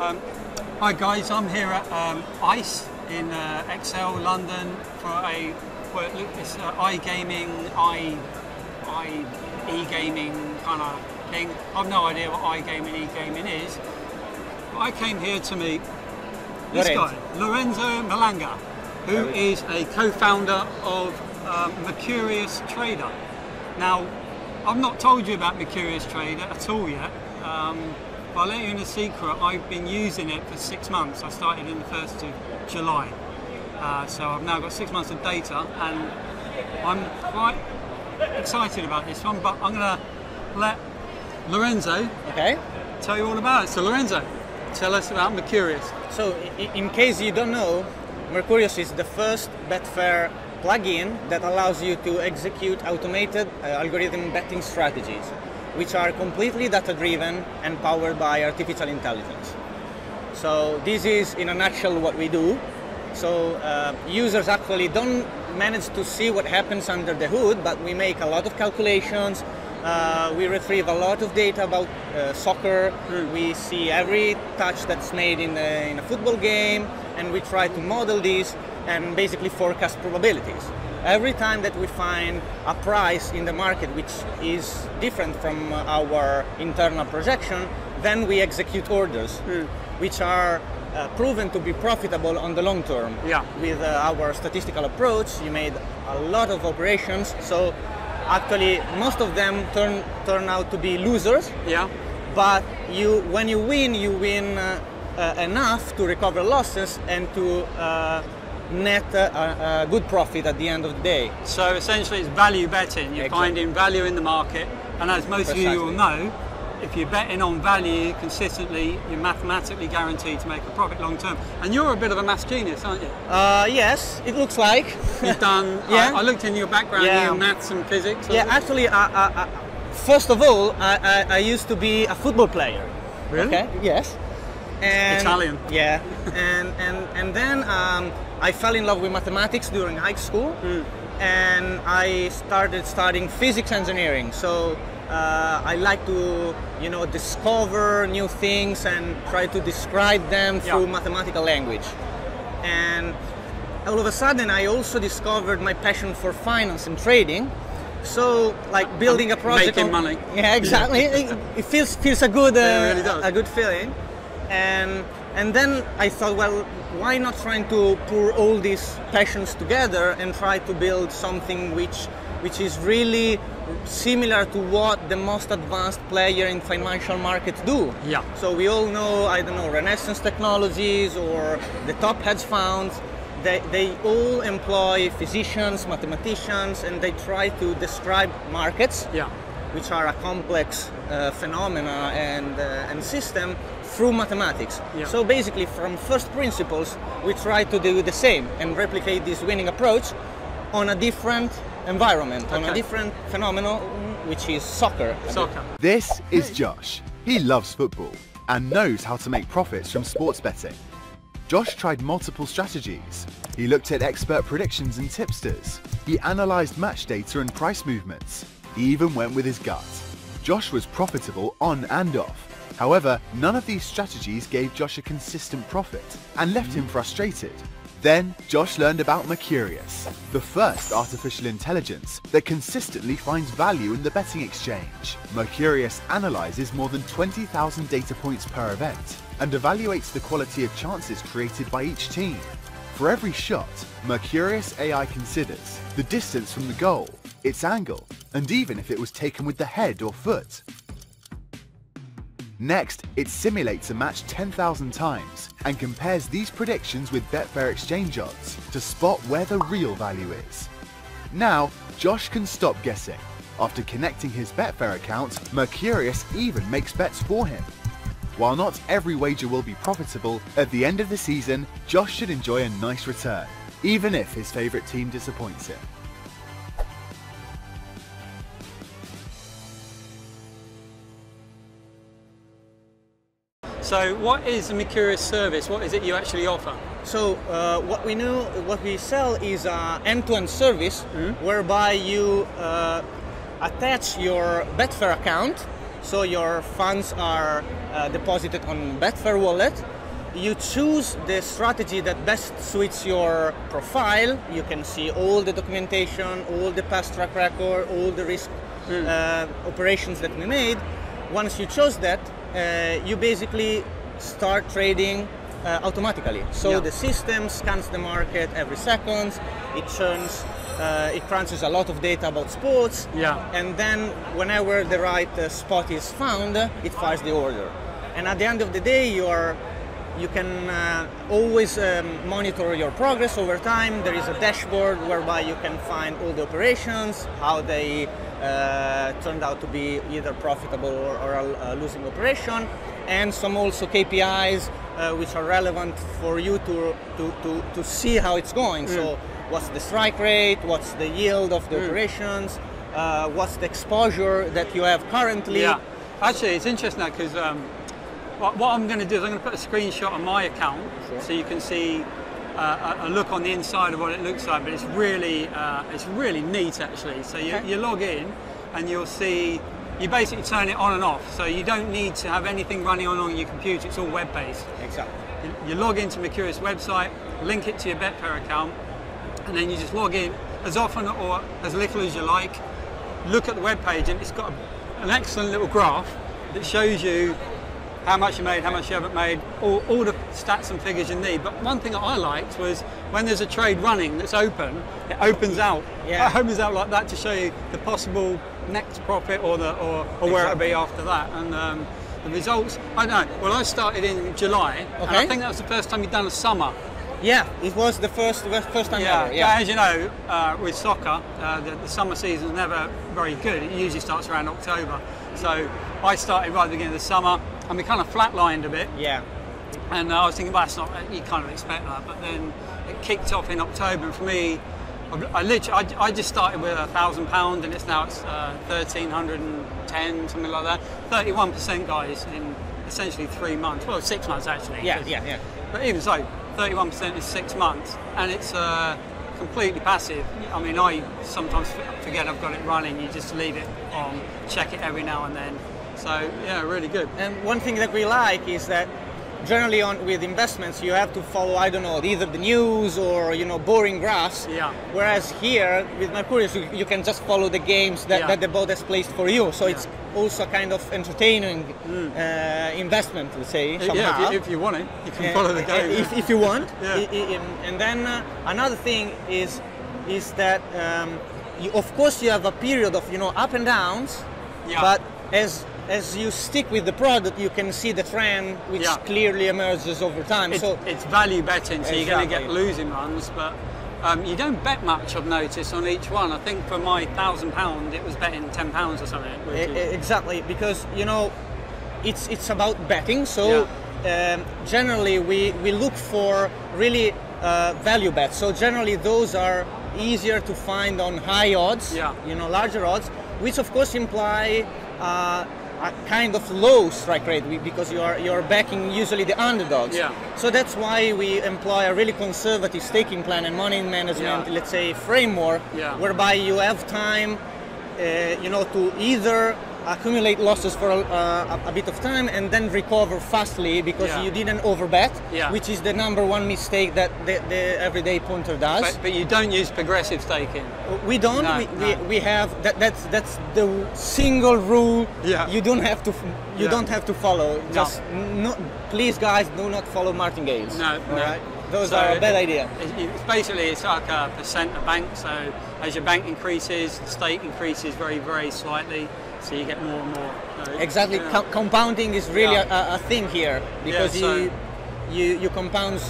Um, Hi guys, I'm here at ICE in Excel, London for it's iGaming, e-gaming kind of thing. I've no idea what iGaming, e-gaming is. But I came here to meet this guy, Lorenzo Malanga, who is a co-founder of Mercurius TradR. Now, I've not told you about Mercurius TradR at all yet. I'll let you in a secret. I've been using it for 6 months. I started in the 1st of July. So I've now got 6 months of data and I'm quite excited about this one, but I'm going to let Lorenzo tell you all about it. So Lorenzo, tell us about Mercurius. So in case you don't know, Mercurius is the first Betfair plugin that allows you to execute automated algorithm betting strategies, which are completely data-driven and powered by artificial intelligence. So this is, in a nutshell, what we do. So users actually don't manage to see what happens under the hood, but we make a lot of calculations. We retrieve a lot of data about soccer. We see every touch that's made in a football game, and we try to model this and basically forecast probabilities. Every time that we find a price in the market which is different from our internal projection, then we execute orders, which are proven to be profitable on the long term. With our statistical approach, you made a lot of operations, so actually most of them turn out to be losers. But when you win enough to recover losses and to net a good profit at the end of the day. So essentially it's value betting. You're finding value in the market, and as most of you will know, if you're betting on value consistently, you're mathematically guaranteed to make a profit long term. And you're a bit of a maths genius, aren't you? Yes, it looks like. You've done, I looked in your background, in maths and physics. Actually, first of all, I used to be a football player. Really? Okay. Yes. And, Italian. Yeah, and then I fell in love with mathematics during high school, and I started studying physics engineering. So I like to, discover new things and try to describe them through mathematical language. And all of a sudden, I also discovered my passion for finance and trading. So, like building a project, making money. Yeah, exactly. It feels a good, it really does. a good feeling. And then I thought, well, why not trying to pour all these passions together and try to build something which is really similar to what the most advanced player in financial markets do. So we all know, I don't know, Renaissance Technologies or the top hedge funds. They all employ physicians, mathematicians, and they try to describe markets, which are a complex phenomena and system, through mathematics. So basically, from first principles, we try to do the same and replicate this winning approach on a different environment, on a different phenomenon, which is soccer. This is Josh. He loves football and knows how to make profits from sports betting. Josh tried multiple strategies. He looked at expert predictions and tipsters. He analysed match data and price movements. He even went with his gut. Josh was profitable on and off. However, none of these strategies gave Josh a consistent profit and left him frustrated. Then, Josh learned about Mercurius, the first artificial intelligence that consistently finds value in the betting exchange. Mercurius analyzes more than 20,000 data points per event and evaluates the quality of chances created by each team. For every shot, Mercurius AI considers the distance from the goal, its angle, and even if it was taken with the head or foot. Next, it simulates a match 10,000 times and compares these predictions with Betfair exchange odds to spot where the real value is. Now, Josh can stop guessing. After connecting his Betfair account, Mercurius even makes bets for him. While not every wager will be profitable, at the end of the season, Josh should enjoy a nice return, even if his favourite team disappoints him. So what is the Mercurius service? What is it you actually offer? So what we sell is an end-to-end service whereby you attach your Betfair account, so your funds are deposited on Betfair wallet, you choose the strategy that best suits your profile. You can see all the documentation, all the past track record, all the risk operations that we made. Once you chose that, you basically start trading automatically. So the system scans the market every second, it churns, it crunches a lot of data about sports, and then whenever the right spot is found, it fires the order. And at the end of the day, you can always monitor your progress over time. There is a dashboard whereby you can find all the operations, how they turned out to be either profitable or a losing operation, and some also KPIs which are relevant for you to see how it's going. So what's the strike rate, what's the yield of the operations, what's the exposure that you have currently. Yeah, actually it's interesting now because what I'm going to do is I'm going to put a screenshot on my account so you can see a look on the inside of what it looks like, but it's really neat actually. So you log in and you'll see, you basically turn it on and off, so you don't need to have anything running on your computer, it's all web-based. Exactly. You log into Mercurius website, link it to your Betfair account, and then you just log in as often or as little as you like, look at the web page, and it's got an excellent little graph that shows you how much you made, how much you haven't made, all the stats and figures you need. But one thing that I liked was when there's a trade running that's open, it opens out. Yeah. It opens out like that to show you the possible next profit or where it'll be after that. And the results, I don't know. Well, I started in July, and I think that was the first time you'd done a summer. Yeah, it was the first time ever. Yeah, as you know, with soccer, the summer season is never very good. It usually starts around October. So I started right at the beginning of the summer, and we kind of flatlined a bit. Yeah. And I was thinking, well, that's not, you kind of expect that, but then it kicked off in October. And for me, I just started with £1,000, and it's now 1,310, something like that. 31%, guys, in essentially 3 months. Well, 6 months actually. Yeah. But even so, 31% is 6 months, and it's completely passive. I mean, I sometimes forget I've got it running. You just leave it on, check it every now and then. So yeah, really good. And one thing that we like is that generally with investments you have to follow, I don't know, either the news or boring graphs. Yeah. Whereas here with Mercurius you can just follow the games that the bot has placed for you. So it's also kind of entertaining investment, let's say. Somehow. Yeah, if you want it, you can follow the game. If you want. Yeah. And then another thing is that of course you have a period of up and downs, but as you stick with the product, you can see the trend, which clearly emerges over time. It's value betting, so you're going to get losing runs, but you don't bet much, I've noticed, on each one. I think for my £1,000, it was betting £10 or something. Exactly, because it's about betting. So generally, we look for really value bets. So generally, those are easier to find on high odds, larger odds, which of course imply a kind of low strike rate because you're backing usually the underdogs. So that's why we employ a really conservative staking plan and money management, let's say, framework, whereby you have time, to either accumulate losses for a bit of time and then recover fastly because you didn't overbet, which is the #1 mistake that the everyday punter does. But you don't use progressive staking. We don't. We have that's the single rule. You don't have to. You don't have to follow. Just please, guys, do not follow martingales. No. Right? Those are a bad idea. It's like a percent of bank. So as your bank increases, the stake increases very, very slightly. So you get more and more. Exactly. Compounding is really a thing here because you compound,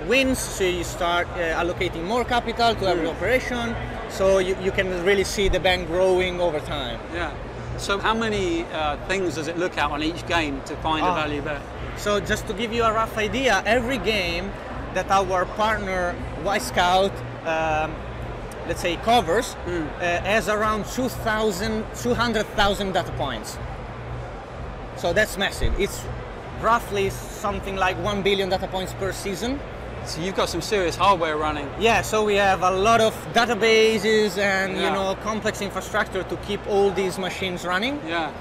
wins. So you start allocating more capital to every operation. So you can really see the bank growing over time. Yeah. So how many things does it look at on each game to find a value bet? So just to give you a rough idea, every game that our partner Y-Scout let's say covers has around 200,000 data points. So that's massive. It's roughly something like 1 billion data points per season. So you've got some serious hardware running. Yeah, so we have a lot of databases and complex infrastructure to keep all these machines running. Yeah.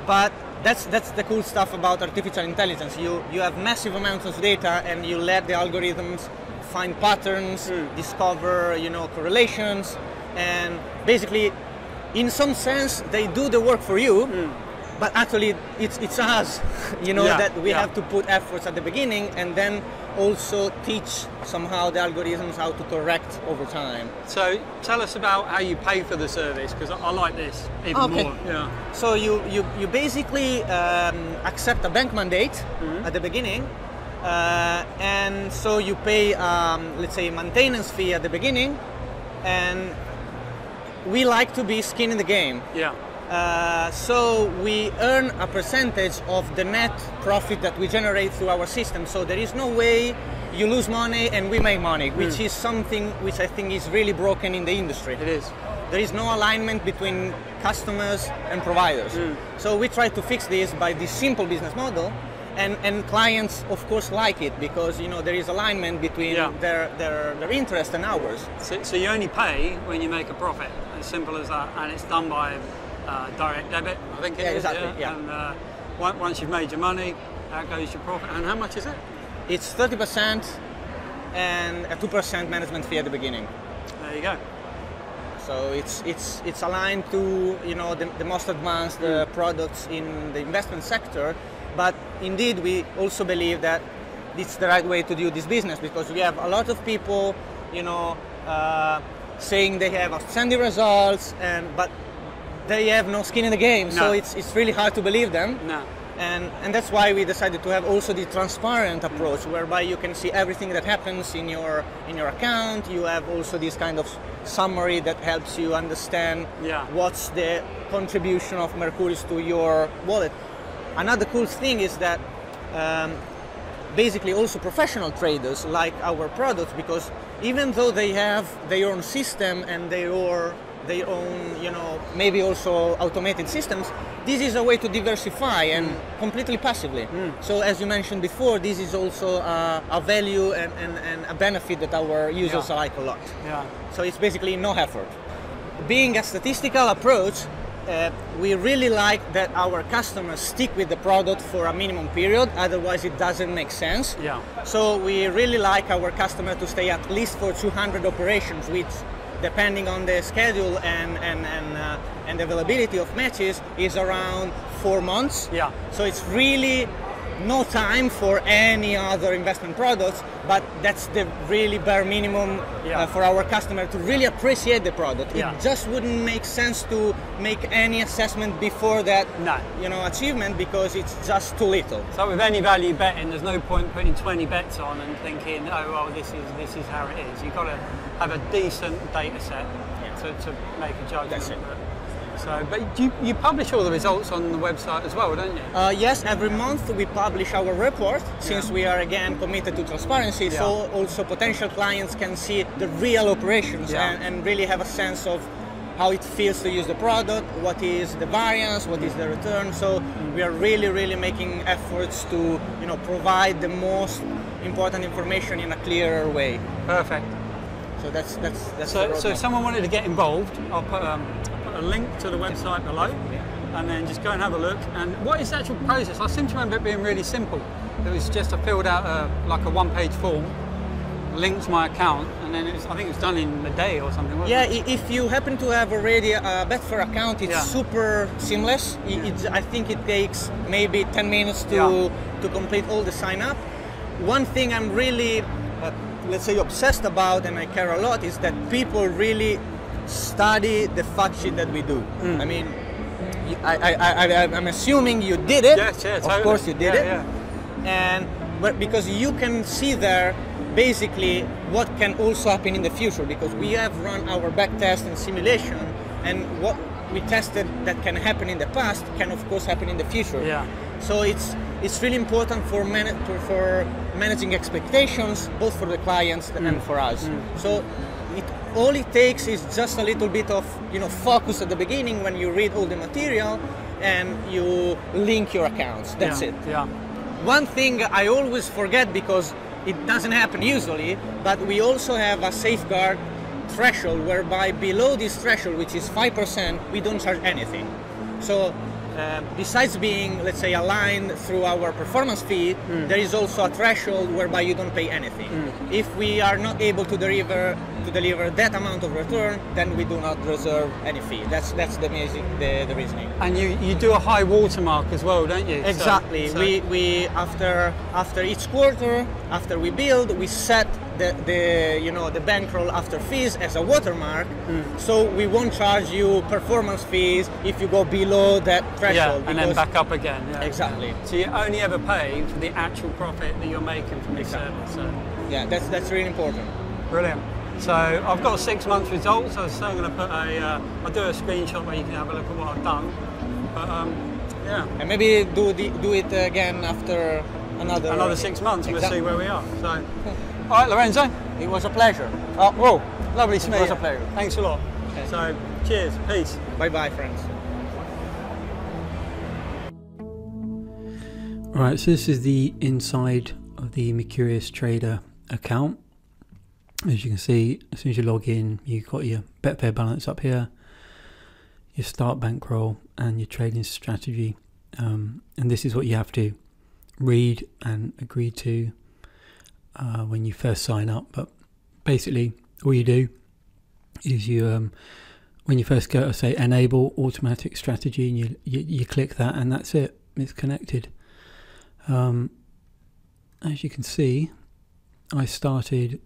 But that's the cool stuff about artificial intelligence. You have massive amounts of data, and you let the algorithms find patterns, discover, you know, correlations, and basically, in some sense, they do the work for you. But actually, it's us, you know, that we have to put efforts at the beginning, and then also teach somehow the algorithms how to correct over time. So tell us about how you pay for the service, because I like this even more. Yeah. So you basically accept a bank mandate at the beginning, and so you pay, let's say, maintenance fee at the beginning, and we like to be skin in the game. Yeah. So we earn a percentage of the net profit that we generate through our system. So there is no way you lose money and we make money, which is something which I think is really broken in the industry. It is. There is no alignment between customers and providers. So we try to fix this by this simple business model, and clients of course like it, because, you know, there is alignment between their interest and ours. So you only pay when you make a profit, as simple as that, and it's done by direct debit, I think it is. Exactly, yeah. And once you've made your money, out goes your profit. And how much is it? It's 30% and a 2% management fee at the beginning. There you go. So it's aligned to, you know, the most advanced products in the investment sector. But indeed, we also believe that it's the right way to do this business, because we have a lot of people, you know, saying they have outstanding results, but they have no skin in the game, so it's really hard to believe them. No. And that's why we decided to have also the transparent approach, whereby you can see everything that happens in your account. You have also this kind of summary that helps you understand what's the contribution of Mercurius to your wallet. Another cool thing is that basically also professional traders like our products, because even though they have their own system and their own, you know, maybe also automated systems, this is a way to diversify and completely passively. So as you mentioned before, this is also a value and a benefit that our users like a lot. Yeah. So it's basically no effort. Being a statistical approach, we really like that our customers stick with the product for a minimum period, otherwise it doesn't make sense. Yeah. So we really like our customer to stay at least for 200 operations, which, depending on the schedule and the availability of matches, is around 4 months. Yeah. So it's really no time for any other investment products, but that's the really bare minimum for our customer to really appreciate the product. It just wouldn't make sense to make any assessment before that achievement, because it's just too little. So with any value betting, there's no point putting 20 bets on and thinking, oh well, this is how it is. You've got to have a decent data set to make a judgment. That's it. So, but you publish all the results on the website as well, don't you? Yes, every month we publish our report, since we are again committed to transparency, so also potential clients can see the real operations and really have a sense of how it feels to use the product, what is the variance, what is the return. So we are really making efforts to, you know, provide the most important information in a clearer way. Perfect. So that's so if someone wanted to get involved, I'll put a link to the website below, and then just go and have a look. And what is the actual process? I seem to remember it being really simple. It was just I filled out like a one-page form, linked to my account, and then I think it was done in a day or something, wasn't it? If you happen to have already a Betfair account, it's super seamless. I think it takes maybe 10 minutes to complete all the sign up. One thing I'm really let's say obsessed about, and I care a lot, is that people really study the fact sheet that we do. I mean, I'm assuming you did it. Yes, totally. Of course you did it. But because you can see there basically what can also happen in the future, because we have run our back test and simulation, and what we tested that can happen in the past can of course happen in the future. Yeah. So it's really important for managing expectations, both for the clients and for us. So all it takes is just a little bit of, you know, focus at the beginning when you read all the material and you link your accounts. That's it. Yeah. One thing I always forget, because it doesn't happen usually, but we also have a safeguard threshold, whereby below this threshold, which is 5%, we don't charge anything. So besides being, let's say, aligned through our performance fee, there is also a threshold whereby you don't pay anything. If we are not able to deliver that amount of return, then we do not reserve any fee. That's the reasoning. And you do a high watermark as well, don't you? Exactly. So we after each quarter, after we build, we set the bankroll after fees as a watermark, so we won't charge you performance fees if you go below that threshold. And then back up again. Yeah. Exactly. So you only ever pay for the actual profit that you're making from the service. So. Yeah, that's really important. Brilliant. So I've got 6 months results. So I'm still going to put I'll do a screenshot where you can have a look at what I've done. But yeah. And maybe do it again after another 6 months. Exactly. We'll see where we are. So, all right, Lorenzo. It was a pleasure. Oh, whoa, lovely to meet you. It was a pleasure. Thanks a lot. Okay. So, cheers, peace. Bye, friends. All right, so this is the inside of the Mercurius Trader account. As you can see, as soon as you log in, you've got your Betfair balance up here, your start bankroll, and your trading strategy. And this is what you have to read and agree to when you first sign up. But basically, all you do is you, when you first go to say enable automatic strategy, and you click that, and that's it. It's connected. As you can see, I started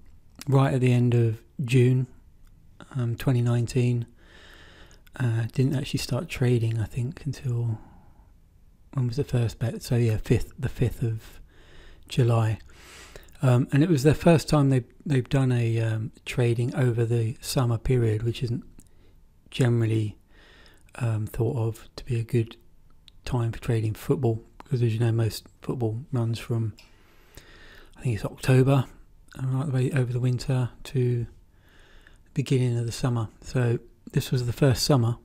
right at the end of June 2019. Didn't actually start trading, I think, until, when was the first bet? So yeah, the 5th of July. And it was their first time they've done a trading over the summer period, which isn't generally thought of to be a good time for trading football, because as you know, most football runs from, I think it's October, right the way over the winter to the beginning of the summer. So this was the first summer,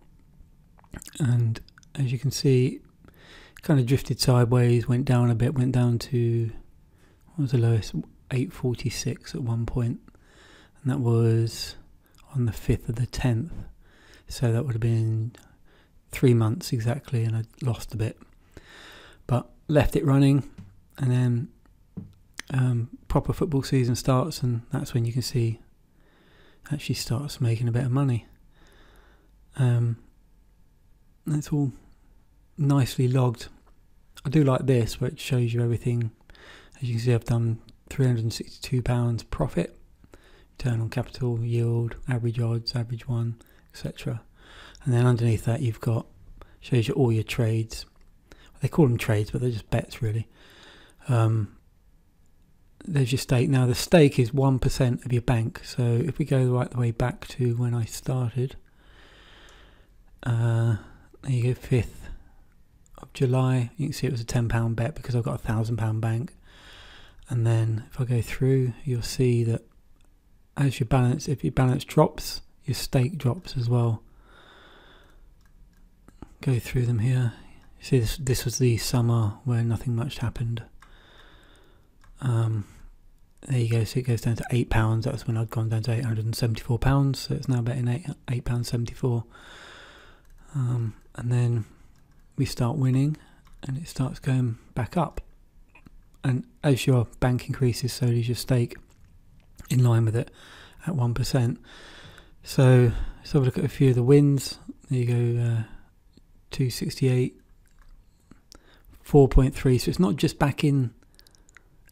and as you can see, kind of drifted sideways, went down a bit, went down to, what was the lowest? 846 at one point, and that was on the 5th of the 10th. So that would have been 3 months exactly, and I lost a bit, but left it running, and then proper football season starts, and that's when you can see actually starts making a bit of money. It's all nicely logged. I do like this, where it shows you everything. As you can see, I've done £362 profit, return on capital, yield, average odds, average one, etc. And then underneath that, you've got, shows you all your trades. They call them trades, but they're just bets really. There's your stake. Now the stake is 1% of your bank. So if we go right the way back to when I started, there you go, 5th of July. You can see it was a £10 bet because I've got a £1,000 bank. And then if I go through, you'll see that as your balance, if your balance drops, your stake drops as well. Go through them here. You see this was the summer where nothing much happened. There you go, so it goes down to £8. That's when I'd gone down to £874, so it's now betting £8.74. And then we start winning, and it starts going back up. And as your bank increases, so does your stake, in line with it at 1%. So let's have a look at a few of the wins. There you go, 268, 4.3. So it's not just back in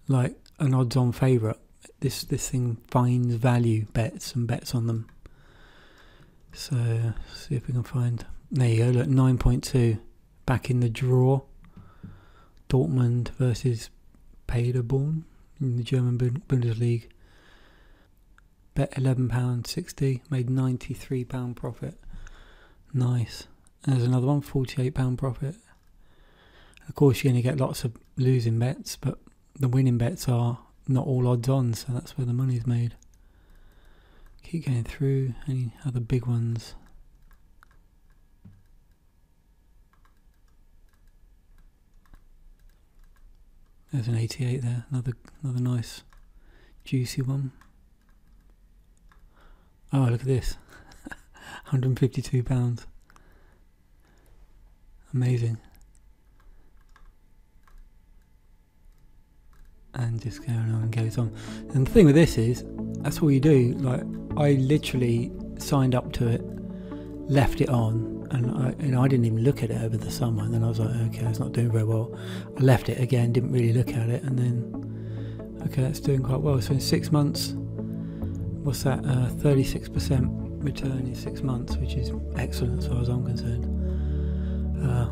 like an odds-on favourite. This thing finds value bets and bets on them. So let's see if we can find. There you go. Look, 9.2 back in the draw. Dortmund versus Paderborn in the German Bundesliga. Bet £11.60, made £93 profit. Nice. And there's another one, £48 profit. Of course, you're going to get lots of losing bets, but the winning bets are not all odds on, so that's where the money's made. Keep going through. Any other big ones? There's an 88 there, another nice juicy one. Oh, look at this. £152. Amazing. And just going on and goes on. And the thing with this is, that's all you do. Like, I literally signed up to it, left it on, and I didn't even look at it over the summer. And then I was like, okay, it's not doing very well. I left it again, didn't really look at it, and then, okay, that's doing quite well. So in 6 months, what's that? 36% return in 6 months, which is excellent as far as I'm concerned.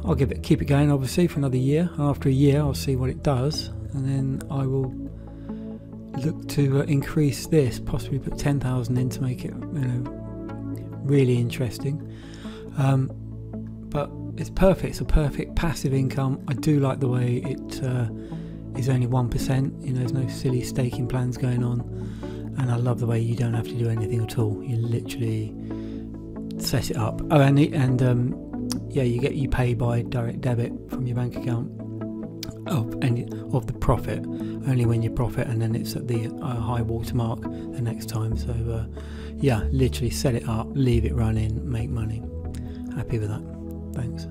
I'll keep it going, obviously, for another year. And after a year, I'll see what it does, and then I will look to increase this, possibly put 10,000 in to make it, really interesting. But it's perfect. It's a perfect passive income. I do like the way it is only 1%. There's no silly staking plans going on, and I love the way you don't have to do anything at all. You literally set it up. Oh, yeah, you pay by direct debit from your bank account of the profit, only when you profit, and then it's at the high watermark the next time. So yeah, literally set it up, leave it running, make money. Happy with that. Thanks.